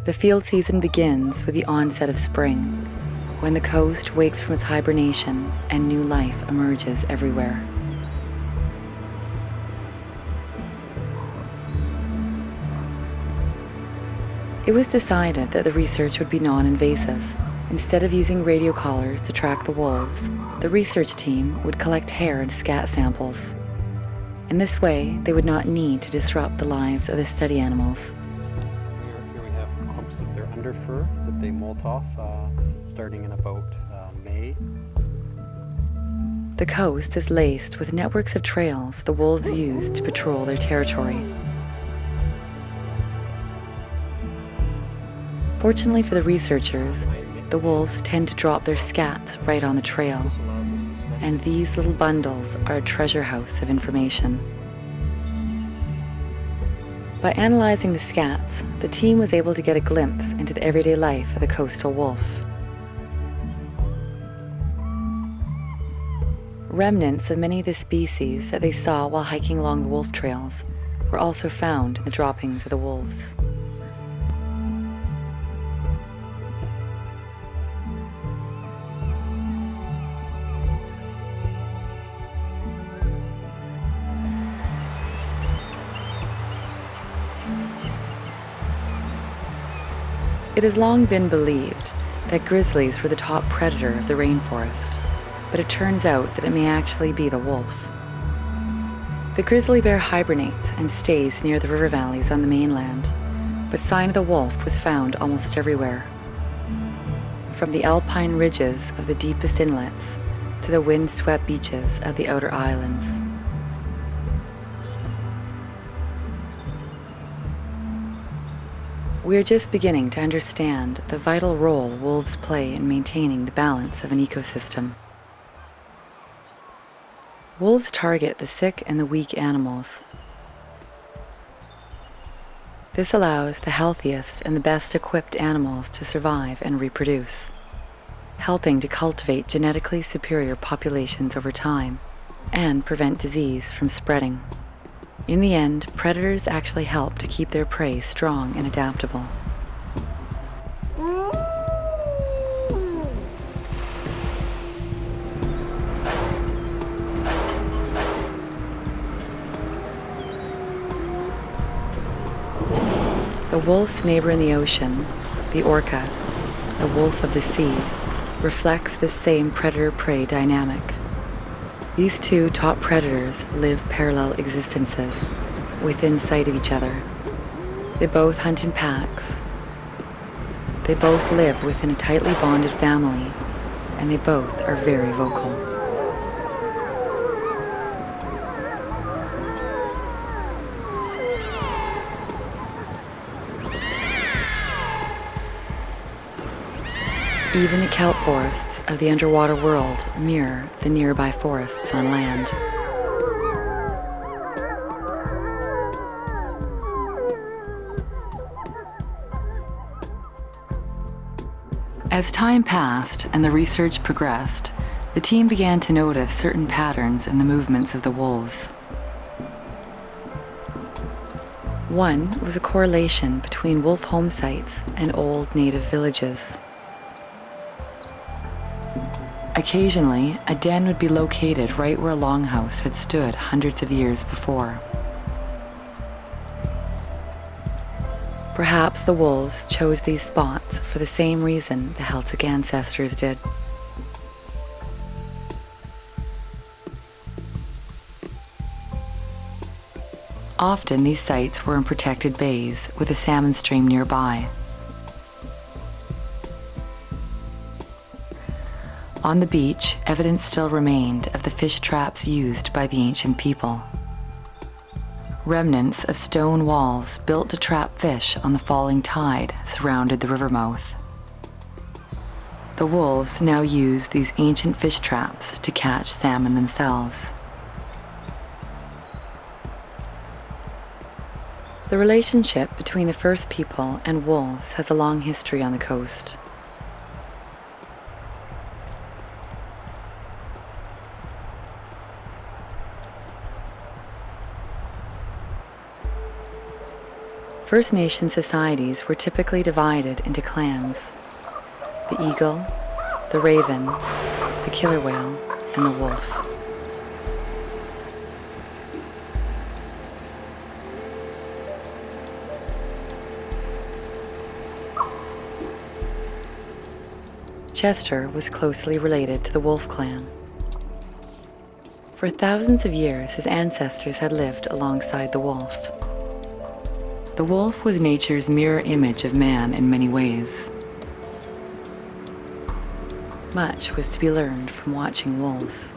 The field season begins with the onset of spring, when the coast wakes from its hibernation and new life emerges everywhere. It was decided that the research would be non-invasive. Instead of using radio collars to track the wolves, the research team would collect hair and scat samples. In this way, they would not need to disrupt the lives of the study animals. Here we have clumps of their underfur that they molt off starting in about May. The coast is laced with networks of trails the wolves use to patrol their territory. Fortunately for the researchers, the wolves tend to drop their scats right on the trail, and these little bundles are a treasure house of information. By analyzing the scats, the team was able to get a glimpse into the everyday life of the coastal wolf. Remnants of many of the species that they saw while hiking along the wolf trails were also found in the droppings of the wolves. It has long been believed that grizzlies were the top predator of the rainforest, but it turns out that it may actually be the wolf. The grizzly bear hibernates and stays near the river valleys on the mainland, but sign of the wolf was found almost everywhere. From the alpine ridges of the deepest inlets to the wind-swept beaches of the outer islands. We are just beginning to understand the vital role wolves play in maintaining the balance of an ecosystem. Wolves target the sick and the weak animals. This allows the healthiest and the best equipped animals to survive and reproduce, helping to cultivate genetically superior populations over time and prevent disease from spreading. In the end, predators actually help to keep their prey strong and adaptable. The wolf's neighbor in the ocean, the orca, the wolf of the sea, reflects this same predator-prey dynamic. These two top predators live parallel existences, within sight of each other. They both hunt in packs. They both live within a tightly bonded family, and they both are very vocal. Even the kelp forests of the underwater world mirror the nearby forests on land. As time passed and the research progressed, the team began to notice certain patterns in the movements of the wolves. One was a correlation between wolf home sites and old native villages. Occasionally, a den would be located right where a longhouse had stood hundreds of years before. Perhaps the wolves chose these spots for the same reason the Celtic ancestors did. Often these sites were in protected bays with a salmon stream nearby. On the beach, evidence still remained of the fish traps used by the ancient people. Remnants of stone walls built to trap fish on the falling tide surrounded the river mouth. The wolves now use these ancient fish traps to catch salmon themselves. The relationship between the first people and wolves has a long history on the coast. First Nation societies were typically divided into clans: the eagle, the raven, the killer whale, and the wolf. Chester was closely related to the wolf clan. For thousands of years, his ancestors had lived alongside the wolf. The wolf was nature's mirror image of man in many ways. Much was to be learned from watching wolves.